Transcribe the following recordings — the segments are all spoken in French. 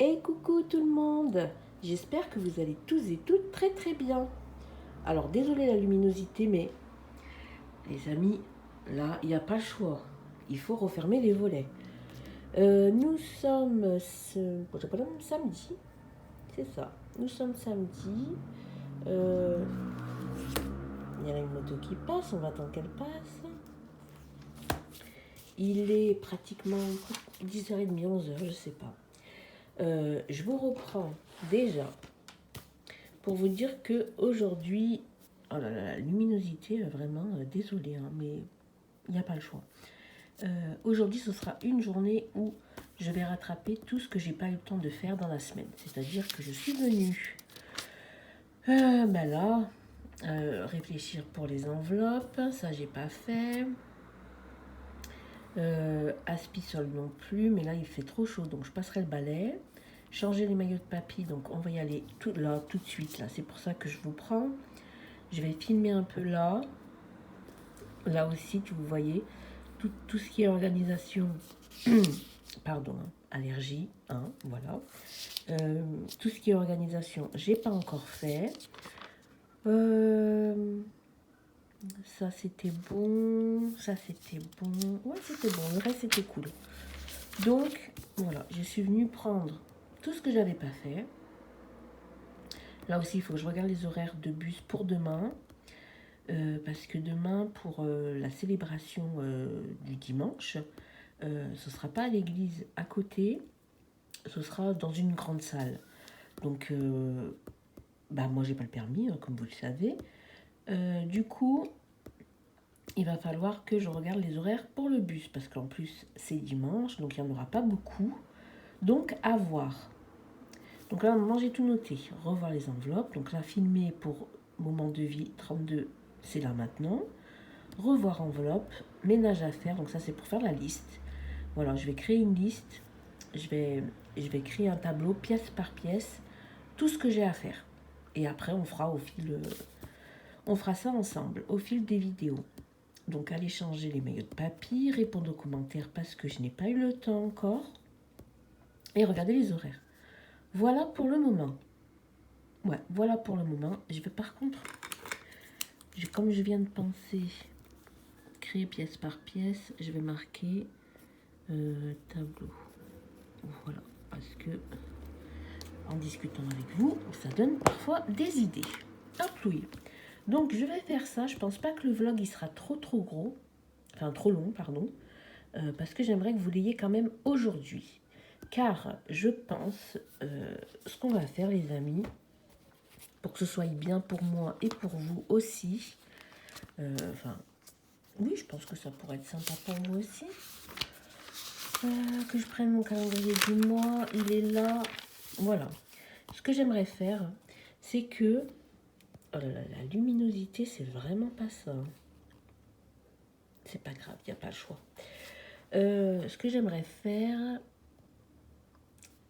Et coucou tout le monde, j'espère que vous allez tous et toutes très très bien. Alors désolé la luminosité, mais les amis, là il n'y a pas le choix. Il faut refermer les volets. Nous sommes samedi, c'est ça. Nous sommes samedi. Il y a une moto qui passe, on va attendre qu'elle passe. Il est pratiquement 10h30, 11h, je sais pas. Je vous reprends déjà pour vous dire que aujourd'hui, oh là là, la luminosité, vraiment, désolé, hein, mais il n'y a pas le choix. Aujourd'hui, ce sera une journée où je vais rattraper tout ce que j'ai pas eu le temps de faire dans la semaine. C'est-à-dire que je suis venue là, réfléchir pour les enveloppes, ça j'ai pas fait. Aspi-sol non plus, mais là il fait trop chaud, donc je passerai le balai. Changer les maillots de papy, donc on va y aller tout de suite là. C'est pour ça que je vous prends. Je vais filmer un peu là. Là aussi, que vous voyez, tout ce qui est organisation, pardon, hein, allergie, hein, voilà. Tout ce qui est organisation, j'ai pas encore fait. Ça c'était bon, ça c'était bon. Ouais, c'était bon, le reste c'était cool. Donc, voilà, je suis venue prendre tout ce que j'avais pas fait. Là aussi, il faut que je regarde les horaires de bus pour demain. Parce que demain, pour la célébration du dimanche, ce ne sera pas à l'église à côté, ce sera dans une grande salle. Donc, moi, j'ai pas le permis, hein, comme vous le savez. Du coup, il va falloir que je regarde les horaires pour le bus, parce qu'en plus, c'est dimanche, donc il n'y en aura pas beaucoup. Donc, à voir. Donc là, moi, j'ai tout noté. Revoir les enveloppes. Donc là, filmer pour moment de vie 32, c'est là maintenant. Revoir enveloppe, ménage à faire. Donc ça, c'est pour faire la liste. Voilà, je vais créer une liste. Je vais créer un tableau pièce par pièce. Tout ce que j'ai à faire. Et après, on fera ça ensemble au fil des vidéos. Donc, aller changer les maillots de papier, répondre aux commentaires parce que je n'ai pas eu le temps encore. Et regarder les horaires. Voilà pour le moment. Ouais, voilà pour le moment. Je vais par contre, comme je viens de penser, créer pièce par pièce, je vais marquer tableau. Voilà, parce que en discutant avec vous, ça donne parfois des idées. Hop, oui. Donc je vais faire ça. Je pense pas que le vlog il sera trop gros, enfin trop long, pardon, parce que j'aimerais que vous l'ayez quand même aujourd'hui. Car je pense, ce qu'on va faire les amis, pour que ce soit bien pour moi et pour vous aussi, oui, je pense que ça pourrait être sympa pour vous aussi. Que je prenne mon calendrier du mois, il est là. Voilà. Ce que j'aimerais faire, c'est que... Oh là là, la luminosité, c'est vraiment pas ça. C'est pas grave, il n'y a pas le choix. Ce que j'aimerais faire,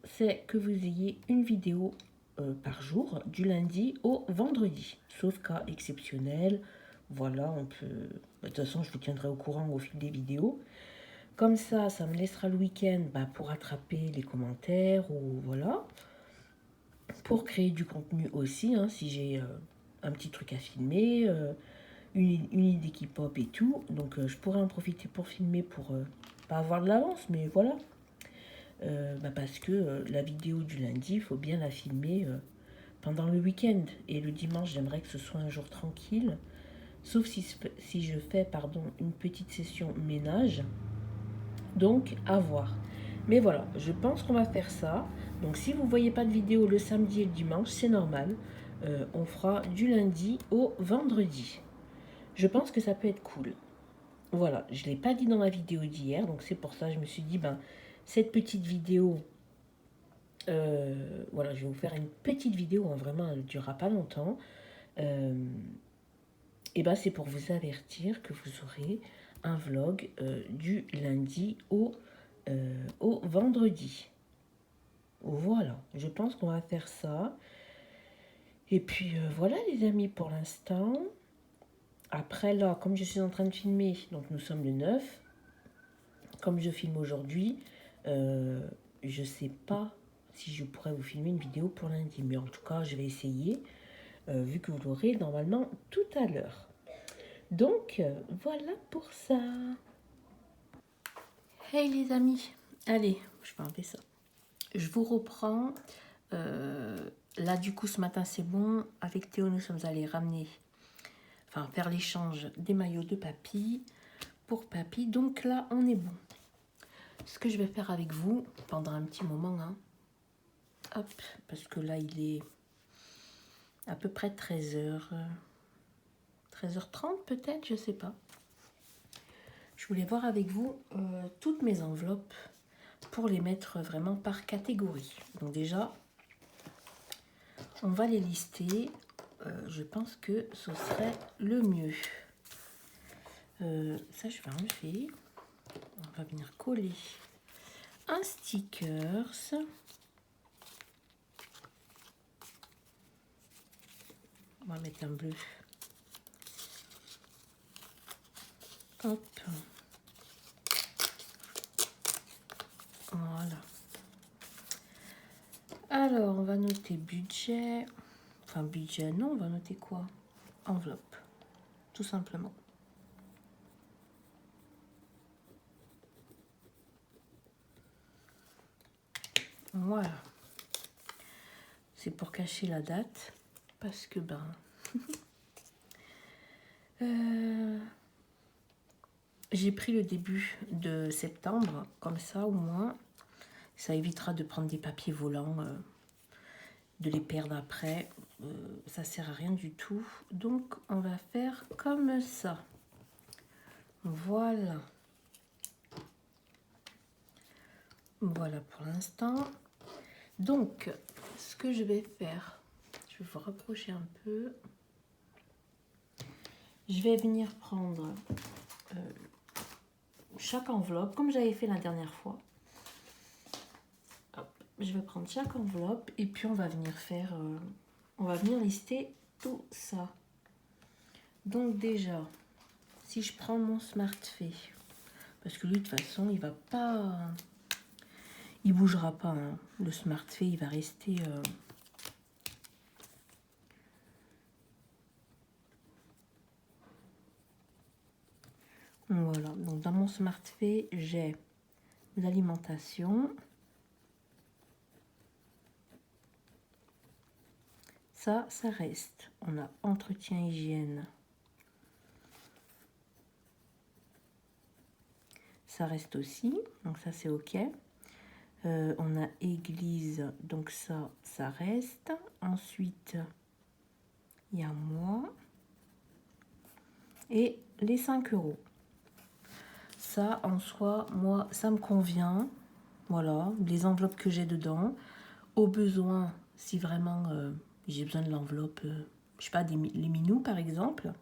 c'est que vous ayez une vidéo par jour, du lundi au vendredi. Sauf cas exceptionnel. Voilà, on peut... De toute façon, je vous tiendrai au courant au fil des vidéos. Comme ça me laissera le week-end pour rattraper les commentaires ou voilà. Pour créer du contenu aussi, hein, si j'ai un petit truc à filmer, une idée qui pop et tout. Donc je pourrais en profiter pour filmer pour pas avoir de l'avance, mais voilà. Parce que la vidéo du lundi, il faut bien la filmer pendant le week-end. Et le dimanche, j'aimerais que ce soit un jour tranquille. Sauf si je fais une petite session ménage. Donc, à voir. Mais voilà, je pense qu'on va faire ça. Donc, si vous ne voyez pas de vidéo le samedi et le dimanche, c'est normal. On fera du lundi au vendredi. Je pense que ça peut être cool. Voilà, je ne l'ai pas dit dans la vidéo d'hier. Donc, c'est pour ça que je me suis dit, cette petite vidéo... voilà, je vais vous faire une petite vidéo. Hein, vraiment, elle ne durera pas longtemps. C'est pour vous avertir que vous aurez un vlog du lundi au vendredi. Voilà, je pense qu'on va faire ça. Et puis voilà les amis pour l'instant. Après là, comme je suis en train de filmer, donc nous sommes le 9. Comme je filme aujourd'hui, je sais pas si je pourrais vous filmer une vidéo pour lundi. Mais en tout cas, je vais essayer, vu que vous l'aurez normalement tout à l'heure. Donc, voilà pour ça. Hey les amis, allez, je vais enlever ça. Je vous reprends. Là, du coup, ce matin, c'est bon. Avec Théo, nous sommes allés ramener, enfin, faire l'échange des maillots de papy pour papy. Donc là, on est bon. Ce que je vais faire avec vous pendant un petit moment, hein. Hop, parce que là, il est à peu près 13h, 13h30 peut-être, je sais pas. Je voulais voir avec vous toutes mes enveloppes pour les mettre vraiment par catégorie. Donc déjà, on va les lister. Je pense que ce serait le mieux. Ça, je vais enlever. On va venir coller un stickers. On va mettre un bleu. Hop. Voilà. Alors, on va noter budget. Enfin, budget, non, on va noter quoi? Enveloppe, tout simplement. Voilà. C'est pour cacher la date. Parce que, ben... j'ai pris le début de septembre. Comme ça, au moins, ça évitera de prendre des papiers volants, de les perdre après. Ça sert à rien du tout. Donc, on va faire comme ça. Voilà. Voilà pour l'instant. Donc, ce que je vais faire, je vais vous rapprocher un peu. Je vais venir prendre chaque enveloppe, comme j'avais fait la dernière fois. Hop, je vais prendre chaque enveloppe et puis on va venir faire, on va venir lister tout ça. Donc déjà, si je prends mon SmartFay, parce que lui de toute façon il va pas, il bougera pas, hein. Le SmartFay il va rester. Voilà, donc dans mon SmartFay, j'ai l'alimentation. Ça reste. On a entretien hygiène. Ça reste aussi, donc ça c'est ok. On a église, donc ça reste. Ensuite, il y a moi. Et les 5 €. Ça, en soi, moi, ça me convient. Voilà, les enveloppes que j'ai dedans. Au besoin, si vraiment j'ai besoin de l'enveloppe, je sais pas, les minous par exemple,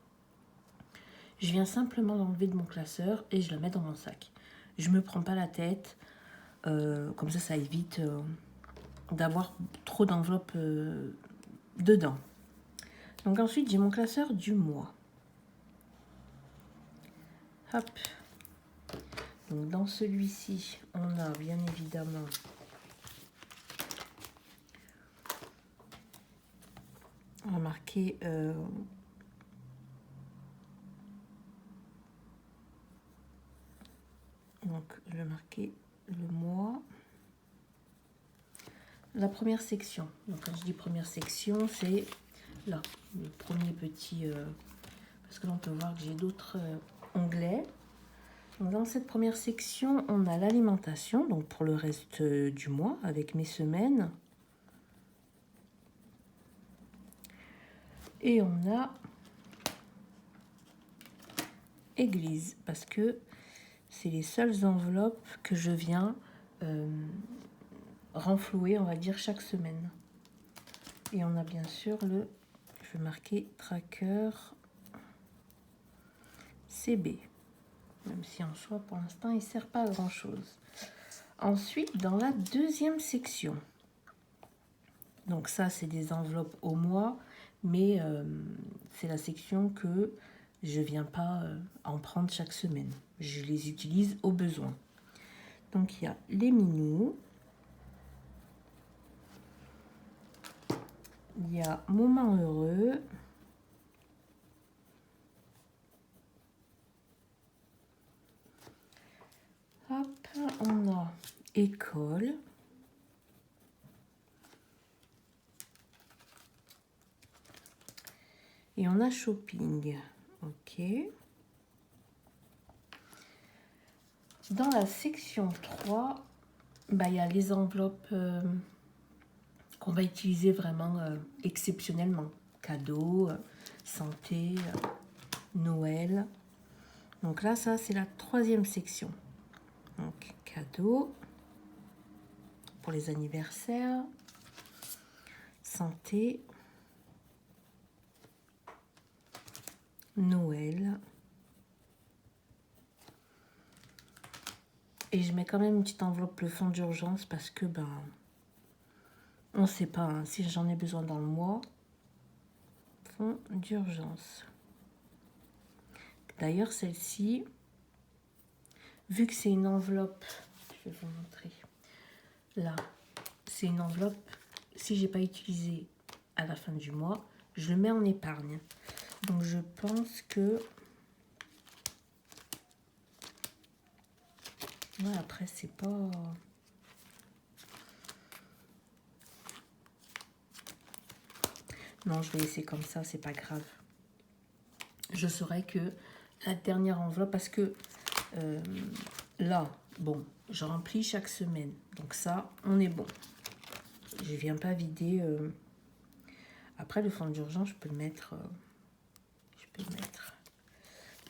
je viens simplement l'enlever de mon classeur et je la mets dans mon sac. Je me prends pas la tête. Comme ça évite d'avoir trop d'enveloppes dedans. Donc ensuite, j'ai mon classeur du mois. Hop. Donc dans celui-ci, on a bien évidemment on va marquer donc je vais marquer le mois. La première section. Donc quand je dis première section, c'est là, le premier petit parce que là on peut voir que j'ai d'autres onglets. Donc, dans cette première section, on a l'alimentation, donc pour le reste du mois, avec mes semaines. Et on a église, parce que c'est les seules enveloppes que je viens renflouer, on va dire, chaque semaine. Et on a bien sûr je vais marquer tracker CB. Même si en soi, pour l'instant, il ne sert pas à grand-chose. Ensuite, dans la deuxième section, donc ça, c'est des enveloppes au mois, mais c'est la section que je ne viens pas en prendre chaque semaine. Je les utilise au besoin. Donc, il y a les minous. Il y a moment heureux. Hop, on a école. Et on a shopping. Ok. Dans la section 3, bah, il y a les enveloppes qu'on va utiliser vraiment exceptionnellement. Cadeaux, santé, Noël. Donc là, ça, c'est la 3e section. Donc, cadeaux pour les anniversaires, santé, Noël. Et je mets quand même une petite enveloppe le fonds d'urgence parce que, ben, on ne sait pas hein, si j'en ai besoin dans le mois. Fonds d'urgence. D'ailleurs, celle-ci, vu que c'est une enveloppe, je vais vous montrer. Là, c'est une enveloppe, si j'ai pas utilisé à la fin du mois, je le mets en épargne. Donc, je pense que... Ouais, après, c'est pas... Non, je vais laisser comme ça, c'est pas grave. Je saurai que la dernière enveloppe, parce que là, bon, je remplis chaque semaine. Donc ça, on est bon. Je viens pas vider. Après, le fonds d'urgence, je peux le mettre.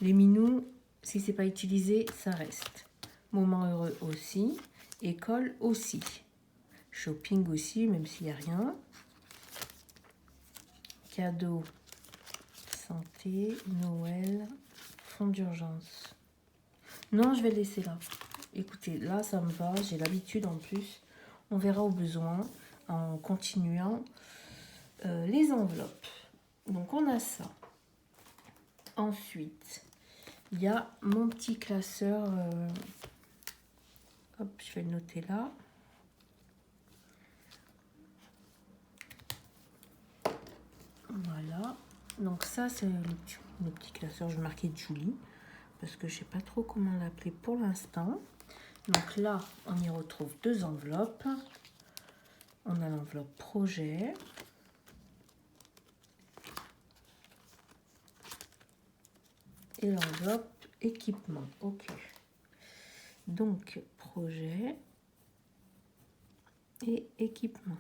Les minous, si c'est pas utilisé, ça reste. Moment heureux aussi. École aussi. Shopping aussi, même s'il n'y a rien. Cadeau, santé, Noël, fonds d'urgence. Non, je vais le laisser là. Écoutez, là, ça me va. J'ai l'habitude en plus. On verra au besoin en continuant les enveloppes. Donc, on a ça. Ensuite, il y a mon petit classeur. Hop, je vais le noter là. Voilà. Donc, ça, c'est le petit classeur. Je vais marquer Julie parce que je ne sais pas trop comment l'appeler pour l'instant. Donc là, on y retrouve 2 enveloppes. On a l'enveloppe projet. Et l'enveloppe équipement. Ok. Donc, projet et équipement.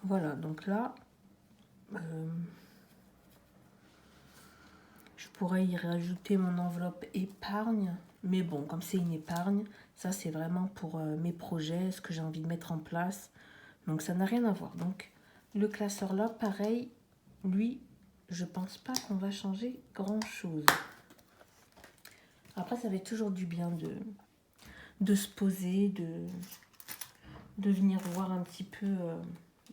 Voilà, donc là, je pourrais y rajouter mon enveloppe épargne. Mais bon, comme c'est une épargne, ça c'est vraiment pour mes projets, ce que j'ai envie de mettre en place. Donc ça n'a rien à voir. Donc le classeur là, pareil, lui, je pense pas qu'on va changer grand chose. Après, ça fait toujours du bien de se poser, de venir voir un petit peu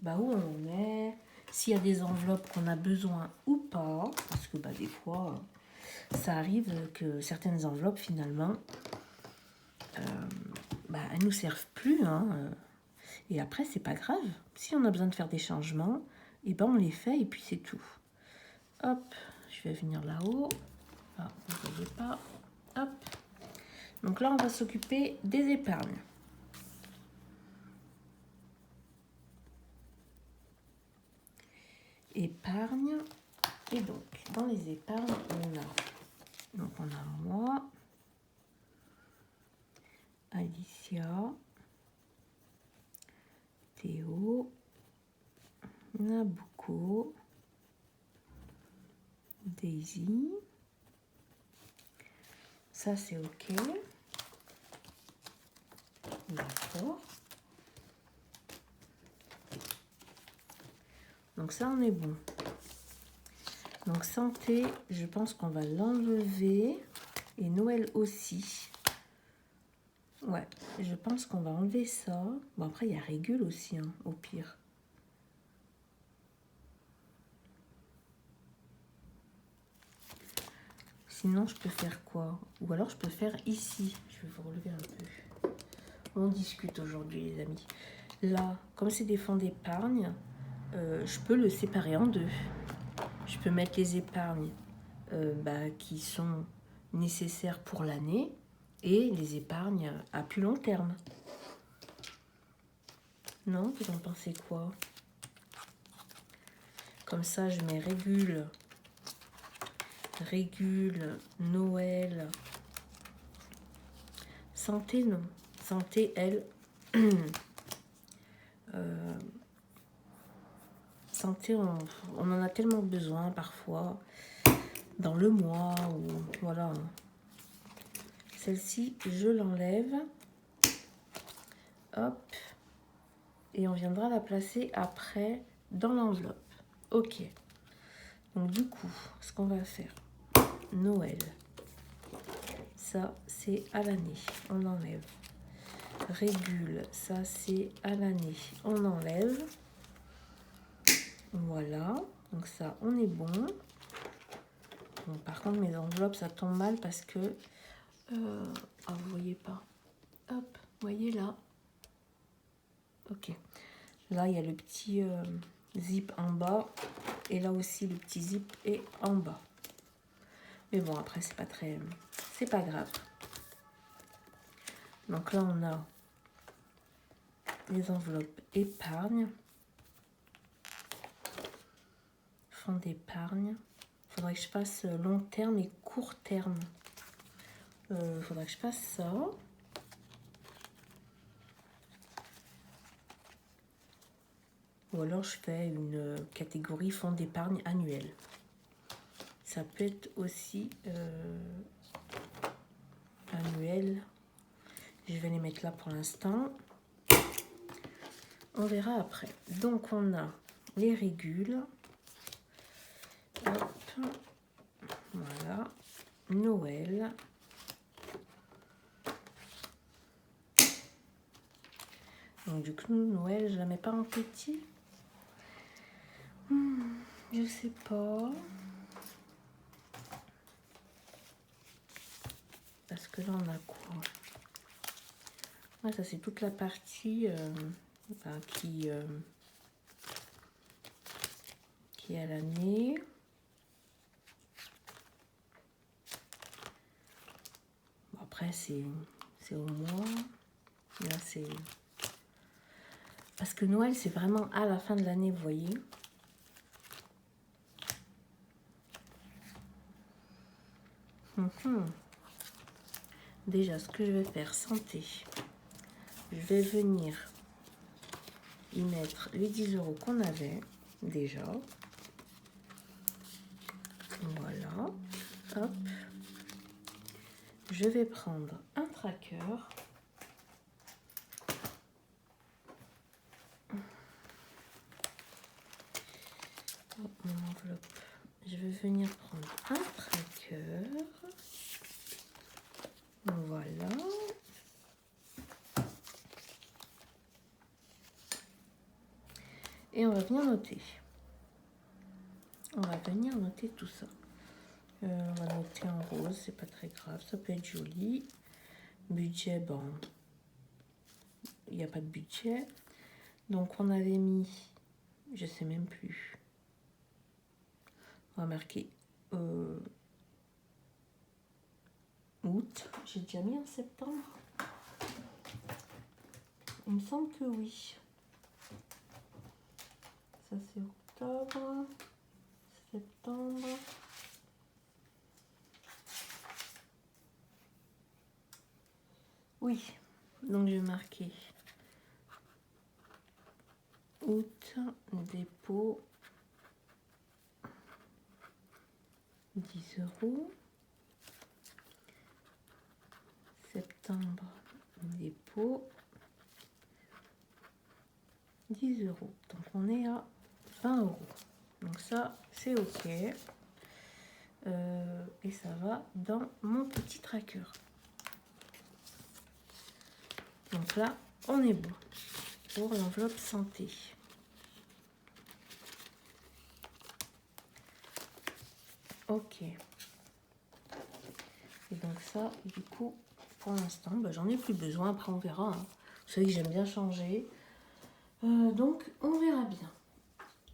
bah, où on est, s'il y a des enveloppes qu'on a besoin ou pas, parce que bah, des fois, ça arrive que certaines enveloppes, finalement, bah, elles ne nous servent plus. Hein, et après, c'est pas grave. Si on a besoin de faire des changements, et ben on les fait et puis c'est tout. Hop, je vais venir là-haut. Ah, vous ne voyez pas. Hop. Donc là, on va s'occuper des épargnes. Épargne. Et donc, dans les épargnes, on a moi, Alicia, Théo, Nabucco, Daisy. Ça, c'est OK. D'accord. Donc ça, on est bon. Donc santé, je pense qu'on va l'enlever. Et Noël aussi. Ouais, je pense qu'on va enlever ça. Bon, après, il y a régule aussi, hein, au pire. Sinon, je peux faire quoi? Ou alors, je peux faire ici. Je vais vous relever un peu. On discute aujourd'hui, les amis. Là, comme c'est des fonds d'épargne, je peux le séparer en deux. Je peux mettre les épargnes qui sont nécessaires pour l'année et les épargnes à plus long terme. Non, vous en pensez quoi? Comme ça, je mets régule, Noël. Santé, non. Santé, elle. Santé, on en a tellement besoin parfois dans le mois ou voilà. Celle-ci, je l'enlève. Hop. Et on viendra la placer après dans l'enveloppe. Ok. Donc du coup, ce qu'on va faire, Noël. Ça, c'est à l'année. On enlève. Régule, ça, c'est à l'année. On enlève. Voilà. Donc ça, on est bon. Bon, par contre, mes enveloppes, ça tombe mal parce que... vous voyez pas. Hop, vous voyez là. Ok. Là, il y a le petit zip en bas. Et là aussi, le petit zip est en bas. Mais bon, après, c'est pas très... C'est pas grave. Donc là, on a les enveloppes épargne. Fonds d'épargne. Il faudrait que je fasse long terme et court terme. Il faudrait que je fasse ça. Ou alors je fais une catégorie fonds d'épargne annuel. Ça peut être aussi annuel. Je vais les mettre là pour l'instant. On verra après. Donc on a les régules. Hop. Voilà. Noël. Donc du coup, Noël, je la mets pas en petit. Je sais pas. Parce que là, on a quoi? Ouais, ça, c'est toute la partie qui est à l'année. Bon, après, c'est au mois. Là, c'est... Parce que Noël, c'est vraiment à la fin de l'année, vous voyez. Déjà, ce que je vais faire, santé. Je vais venir y mettre les 10 € qu'on avait déjà. Voilà. Hop. Je vais prendre un tracker. Hop, mon enveloppe. Je vais venir prendre un tracker. Voilà. Et on va venir noter. On va venir noter tout ça. On va noter en rose, c'est pas très grave, ça peut être joli. Budget, bon, il n'y a pas de budget. Donc on avait mis, je sais même plus. On va marquer août. J'ai déjà mis en septembre. Il me semble que oui. Ça c'est octobre, septembre. Oui, donc je vais marquer août, dépôt, 10 €. Septembre, dépôt, 10 €. Donc on est à 20 €. Donc ça, c'est OK. Et ça va dans mon petit tracker. Donc là, on est bon pour l'enveloppe santé. Ok. Et donc ça, du coup, pour l'instant, j'en ai plus besoin. Après, on verra. Hein. Vous savez que j'aime bien changer. Donc, on verra bien.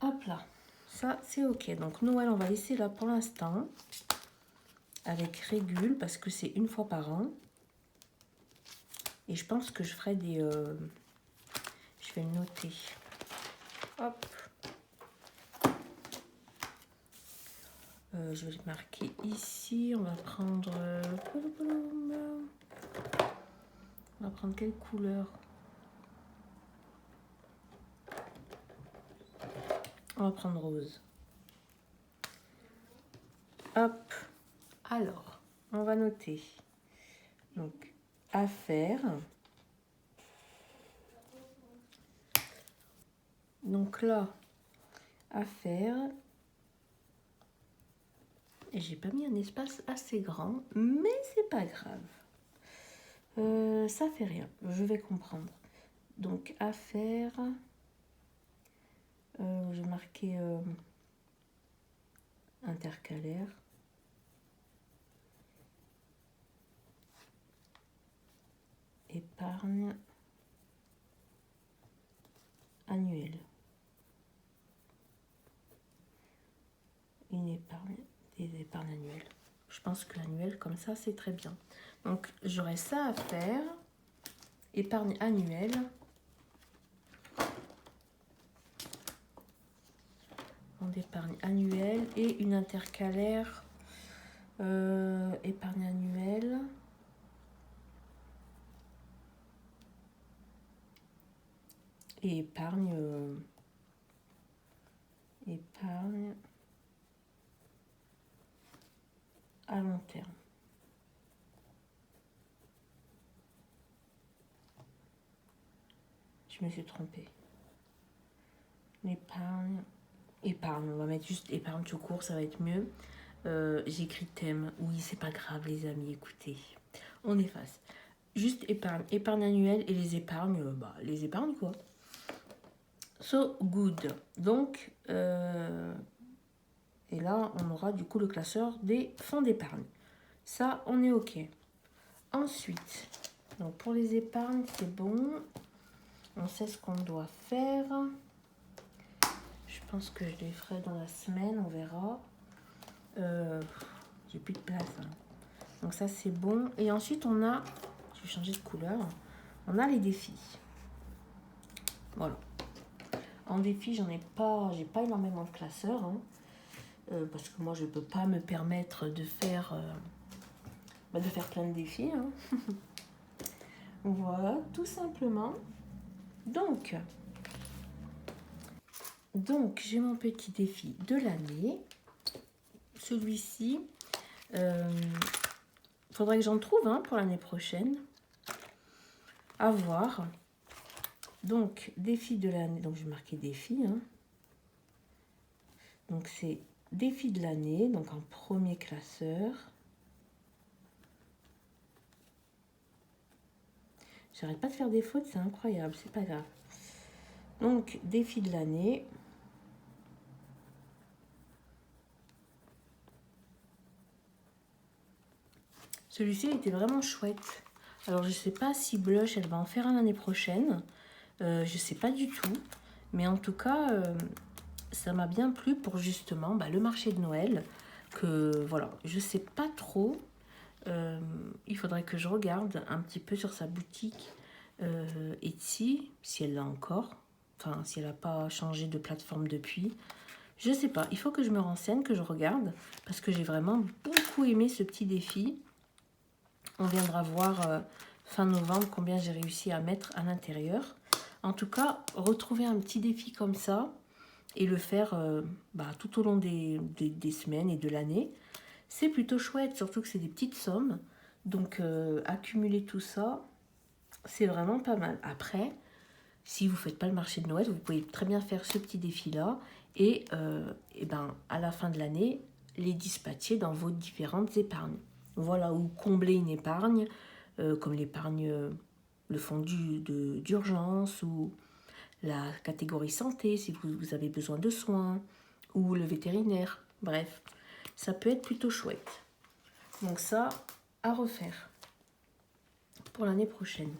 Hop là. Ça, c'est ok. Donc, Noël, on va laisser là pour l'instant. Avec régule, parce que c'est une fois par an. Et je pense que je ferai des... je vais le noter. Hop. Je vais le marquer ici. On va prendre... on va prendre quelle couleur? On va prendre rose. Hop. Alors, on va noter. Donc, à faire. Donc là, à faire. Et j'ai pas mis un espace assez grand, mais c'est pas grave. Ça fait rien, je vais comprendre. Donc, à faire. Je vais marquer intercalaire. Épargne annuelle. Une épargne, des épargnes annuelles. Je pense que l'annuel, comme ça, c'est très bien. Donc, j'aurai ça à faire. Épargne annuelle. D'épargne annuelle et une intercalaire. Épargne annuelle. Et épargne. Épargne à long terme. Je me suis trompée. L'épargne. Épargne, on va mettre juste épargne tout court, ça va être mieux. J'ai écrit thème. Oui, c'est pas grave, les amis, écoutez. On efface. Juste épargne. Épargne annuelle et les épargnes, les épargnes quoi. So good. Donc, et là, on aura du coup le classeur des fonds d'épargne. Ça, on est OK. Ensuite, donc pour les épargnes, c'est bon. On sait ce qu'on doit faire. Je pense que je les ferai dans la semaine, on verra. J'ai plus de place. Hein. Donc ça, c'est bon. Et ensuite, on a... Je vais changer de couleur. On a les défis. Voilà. En défi, j'ai pas énormément de classeurs. Hein, parce que moi, je peux pas me permettre de faire plein de défis. Hein. Voilà, tout simplement. Donc j'ai mon petit défi de l'année. Celui-ci, faudrait que j'en trouve pour l'année prochaine. À voir. Donc, défi de l'année. Donc, je vais marquer défi. Hein. Donc, c'est défi de l'année. Donc, en premier classeur. J'arrête pas de faire des fautes, c'est incroyable. C'est pas grave. Donc, défi de l'année. Celui-ci était vraiment chouette. Alors, je sais pas si Blush, elle va en faire un l'année prochaine. Je sais pas du tout. Mais en tout cas, ça m'a bien plu pour justement le marché de Noël. Que voilà, je sais pas trop. Il faudrait que je regarde un petit peu sur sa boutique Etsy, si elle l'a encore. Enfin, si elle n'a pas changé de plateforme depuis. Je sais pas. Il faut que je me renseigne, que je regarde. Parce que j'ai vraiment beaucoup aimé ce petit défi. On viendra voir fin novembre combien j'ai réussi à mettre à l'intérieur. En tout cas, retrouver un petit défi comme ça et le faire tout au long des semaines et de l'année, c'est plutôt chouette, surtout que c'est des petites sommes. Donc, accumuler tout ça, c'est vraiment pas mal. Après, si vous ne faites pas le marché de Noël, vous pouvez très bien faire ce petit défi-là et à la fin de l'année, les dispatcher dans vos différentes épargnes. Voilà, ou combler une épargne, comme l'épargne, le fonds d'urgence ou la catégorie santé, si vous avez besoin de soins, ou le vétérinaire. Bref, ça peut être plutôt chouette. Donc ça, à refaire pour l'année prochaine.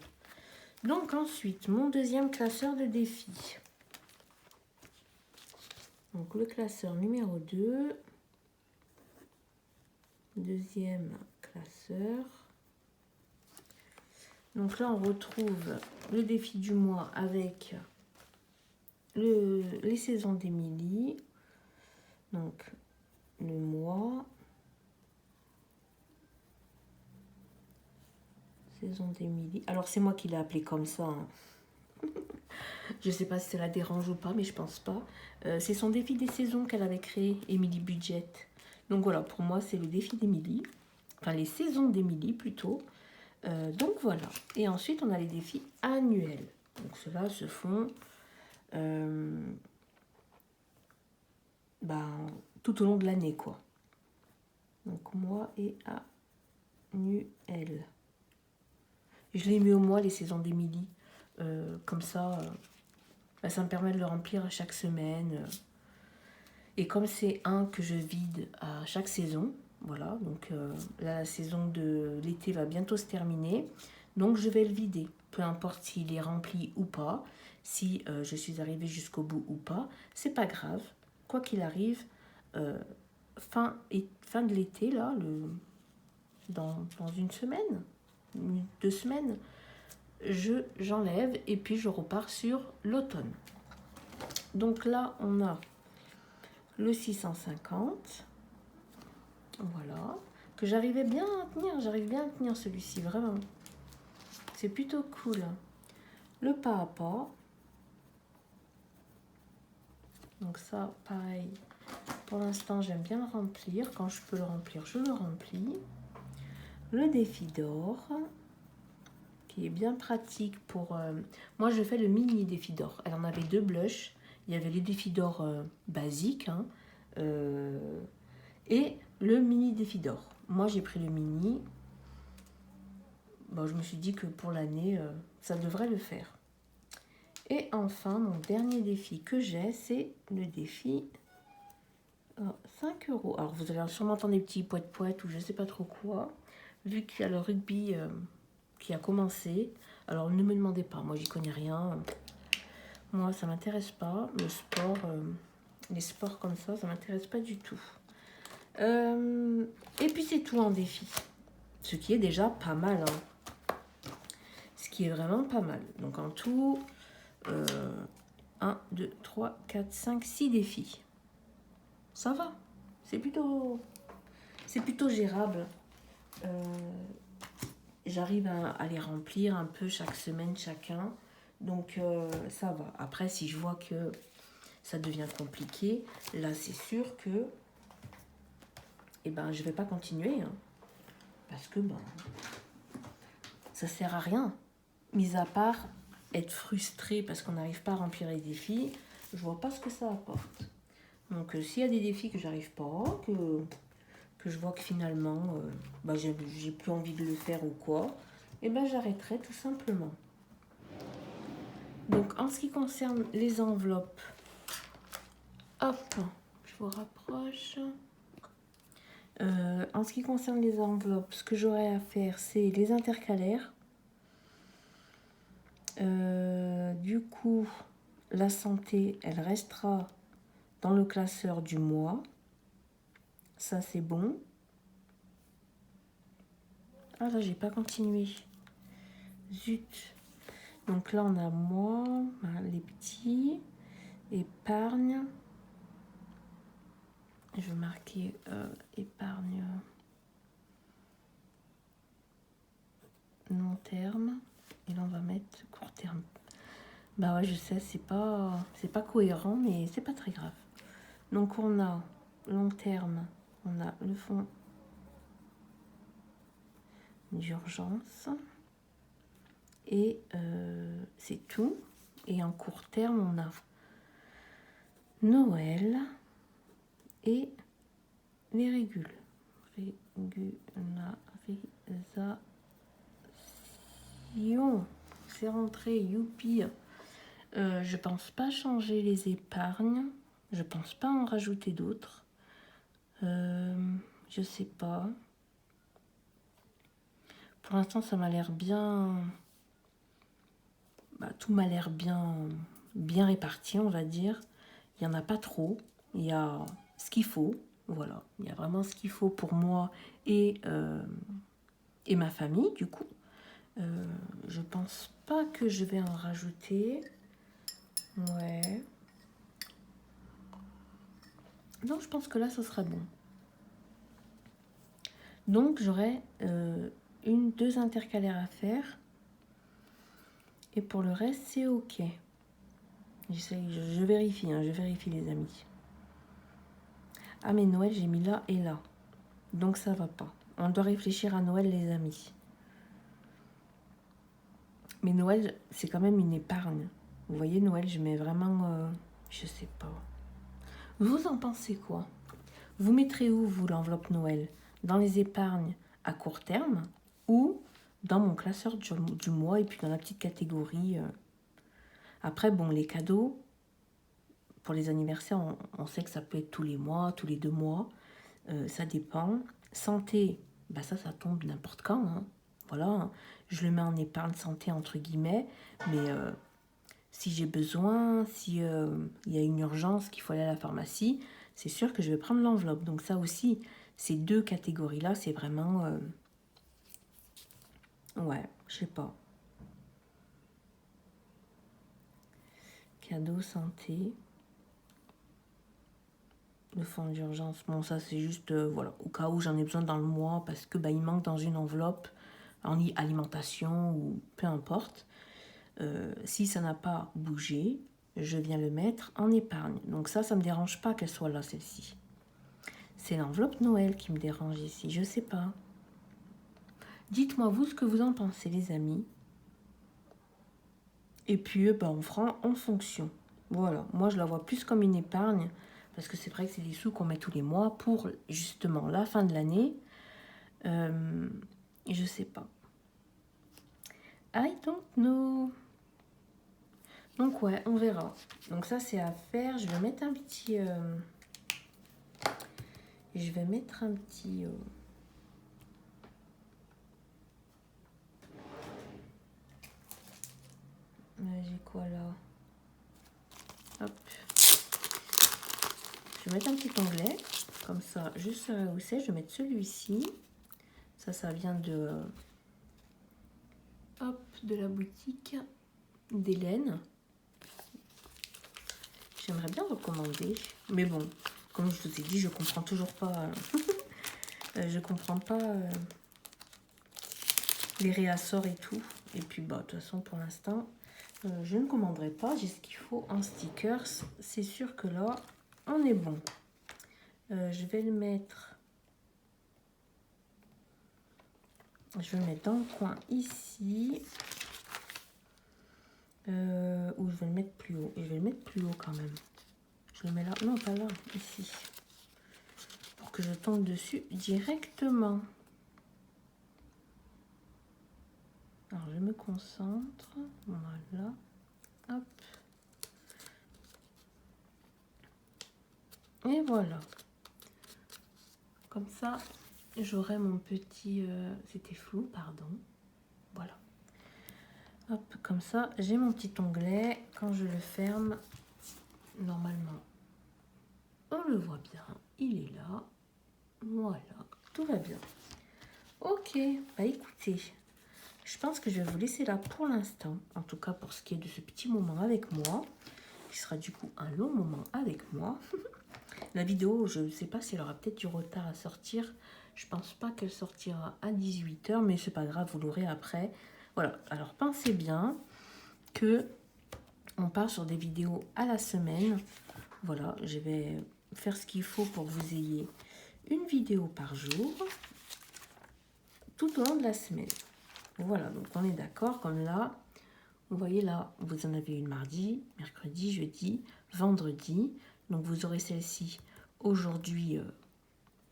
Donc ensuite, mon deuxième classeur de défis. Donc le classeur numéro 2. Deuxième classeur. Donc là, on retrouve le défi du mois avec les saisons d'Émilie. Donc, le mois. Saison d'Émilie. Alors, c'est moi qui l'ai appelé comme ça. Hein. Je ne sais pas si ça la dérange ou pas, mais je pense pas. C'est son défi des saisons qu'elle avait créé, Émilie Budget. Donc voilà, pour moi, c'est le défi d'Émilie. Enfin, les saisons d'Émilie plutôt. Donc voilà. Et ensuite, on a les défis annuels. Donc ceux-là se font tout au long de l'année, quoi. Donc mois et annuel. Je l'ai mis au mois, les saisons d'Émilie. Comme ça, ça me permet de le remplir à chaque semaine. Et comme c'est un que je vide à chaque saison, voilà, donc là, la saison de l'été va bientôt se terminer. Donc je vais le vider, peu importe s'il est rempli ou pas, si je suis arrivée jusqu'au bout ou pas, c'est pas grave. Quoi qu'il arrive, fin de l'été, là, dans une semaine, 2 semaines, j'enlève et puis je repars sur l'automne. Donc là, on a le 650, voilà, que j'arrive bien à tenir celui-ci, vraiment. C'est plutôt cool. Le pas à pas. Donc ça, pareil, pour l'instant, j'aime bien le remplir. Quand je peux le remplir, je le remplis. Le défi d'or, qui est bien pratique pour... Moi, je fais le mini défi d'or. Elle en avait 2 blushs. Il y avait les défis d'or basiques, hein, et le mini défi d'or. Moi, j'ai pris le mini. Bon, je me suis dit que pour l'année, ça devrait le faire. Et enfin, mon dernier défi que j'ai, c'est le défi 5 €. Alors, vous allez sûrement entendre des petits poètes ou je ne sais pas trop quoi, vu qu'il y a le rugby qui a commencé. Alors, ne me demandez pas, moi, j'y connais rien. Moi, ça m'intéresse pas. Le sport, les sports comme ça m'intéresse pas du tout. Et puis, c'est tout en défi. Ce qui est déjà pas mal, hein. Ce qui est vraiment pas mal. Donc, en tout... 1, 2, 3, 4, 5, 6 défis. Ça va. C'est plutôt gérable. J'arrive à les remplir un peu chaque semaine chacun. Donc ça va. Après, si je vois que ça devient compliqué, là c'est sûr que je vais pas continuer. Hein, parce que ça sert à rien. Mis à part être frustré parce qu'on n'arrive pas à remplir les défis, je vois pas ce que ça apporte. Donc s'il y a des défis que j'arrive pas, que je vois que finalement j'ai plus envie de le faire ou quoi, j'arrêterai tout simplement. Donc en ce qui concerne les enveloppes, hop, je vous rapproche. En ce qui concerne les enveloppes, ce que j'aurai à faire, c'est les intercalaires. Du coup, la santé, elle restera dans le classeur du mois. Ça, c'est bon. Ah là, j'ai pas continué. Zut. Donc là, on a moi, les petits, épargne. Je vais marquer épargne long terme. Et là, on va mettre court terme. Bah ouais, je sais, c'est pas cohérent, mais c'est pas très grave. Donc on a long terme, on a le fonds d'urgence. Et c'est tout. Et en court terme, on a Noël et les régules. Régularisation. C'est rentré, youpi. Je pense pas changer les épargnes. Je pense pas en rajouter d'autres. Je sais pas. Pour l'instant, ça m'a l'air bien tout m'a l'air bien réparti, on va dire. Il n'y en a pas trop. Il y a ce qu'il faut. Voilà, il y a vraiment ce qu'il faut pour moi et ma famille, du coup. Je pense pas que je vais en rajouter. Ouais. Non, je pense que là, ce sera bon. Donc, j'aurai 2 intercalaires à faire. Et pour le reste, c'est OK. Je vérifie, hein, je vérifie les amis. Ah, mais Noël, j'ai mis là et là. Donc, ça va pas. On doit réfléchir à Noël, les amis. Mais Noël, c'est quand même une épargne. Vous voyez, Noël, je mets vraiment... je sais pas. Vous en pensez quoi? Vous mettrez où, vous, l'enveloppe Noël? Dans les épargnes à court terme ou dans mon classeur du mois et puis dans la petite catégorie Après, bon, les cadeaux, pour les anniversaires, on sait que ça peut être tous les mois, tous les 2 mois. Ça dépend. Santé, ça tombe n'importe quand. Hein. Voilà, je le mets en épargne santé, entre guillemets. Mais si j'ai besoin, si il y a une urgence, qu'il faut aller à la pharmacie, c'est sûr que je vais prendre l'enveloppe. Donc ça aussi, ces 2 catégories-là, c'est vraiment... ouais, je sais pas. Cadeau, santé. Le fonds d'urgence, bon ça c'est juste voilà, au cas où j'en ai besoin dans le mois parce que il manque dans une enveloppe en alimentation ou peu importe. Si ça n'a pas bougé, je viens le mettre en épargne. Donc ça me dérange pas qu'elle soit là celle-ci. C'est l'enveloppe Noël qui me dérange ici, je sais pas. Dites-moi vous ce que vous en pensez les amis. Et puis on fera en fonction. Voilà, moi je la vois plus comme une épargne. Parce que c'est vrai que c'est des sous qu'on met tous les mois pour justement la fin de l'année. Je sais pas. I don't know. Donc ouais, on verra. Donc ça c'est à faire. Je vais mettre un petit... Je vais mettre un petit... J'ai quoi là? Hop. Je vais mettre un petit onglet. Comme ça, je saurai où c'est. Je vais mettre celui-ci. Ça vient de... hop, de la boutique d'Hélène. J'aimerais bien recommander. Mais bon, comme je vous ai dit, je comprends toujours pas... je comprends pas les réassorts et tout. Et puis, de toute façon, pour l'instant, je ne commanderai pas. J'ai ce qu'il faut en stickers. C'est sûr que là, on est bon. Je vais le mettre... Je vais le mettre dans le coin ici. Ou je vais le mettre plus haut. Et je vais le mettre plus haut quand même. Je le mets là. Non, pas là. Ici. Pour que je tombe dessus directement. Alors, je me concentre. Voilà. Hop. Et voilà. Comme ça, j'aurai mon petit... c'était flou, pardon. Voilà. Hop, comme ça, j'ai mon petit onglet. Quand je le ferme, normalement, on le voit bien. Il est là. Voilà, tout va bien. Ok, écoutez, je pense que je vais vous laisser là pour l'instant. En tout cas, pour ce qui est de ce petit moment avec moi. Qui sera du coup un long moment avec moi. La vidéo, je ne sais pas si elle aura peut-être du retard à sortir. Je pense pas qu'elle sortira à 18 h, mais c'est pas grave, vous l'aurez après. Voilà, alors pensez bien que on part sur des vidéos à la semaine. Voilà, je vais faire ce qu'il faut pour que vous ayez une vidéo par jour tout au long de la semaine. Voilà, donc on est d'accord, comme là, vous voyez là, vous en avez une mardi, mercredi, jeudi, vendredi. Donc vous aurez celle-ci aujourd'hui,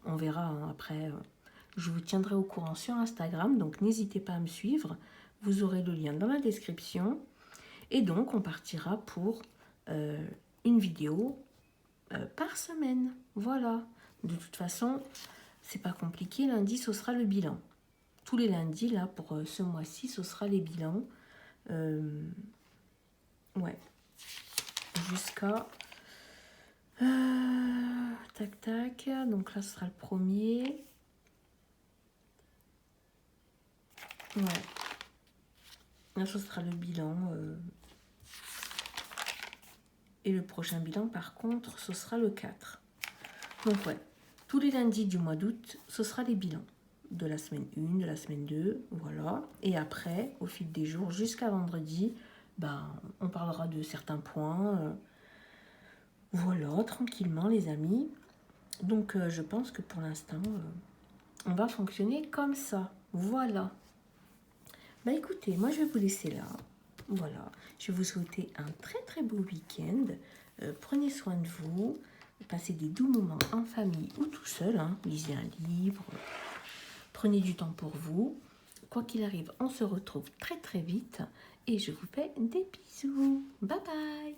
on verra hein, après. Je vous tiendrai au courant sur Instagram, donc n'hésitez pas à me suivre. Vous aurez le lien dans la description. Et donc on partira pour une vidéo par semaine. Voilà. De toute façon, c'est pas compliqué. Lundi, ce sera le bilan. Tous les lundis, là, pour ce mois-ci, ce sera les bilans. Ouais. Jusqu'à... tac, tac. Donc là, ce sera le premier. Ouais. Là, ce sera le bilan. Et le prochain bilan, par contre, ce sera le 4. Donc, ouais. Tous les lundis du mois d'août, ce sera les bilans. De la semaine 1, de la semaine 2, voilà. Et après, au fil des jours, jusqu'à vendredi, ben, on parlera de certains points. Voilà, tranquillement, les amis. Donc, je pense que pour l'instant, on va fonctionner comme ça. Voilà. Bah écoutez, moi je vais vous laisser là. Voilà. Je vais vous souhaiter un très très beau week-end. Prenez soin de vous. Passez des doux moments en famille ou tout seul. Hein. Lisez un livre. Prenez du temps pour vous. Quoi qu'il arrive, on se retrouve très très vite. Et je vous fais des bisous. Bye bye.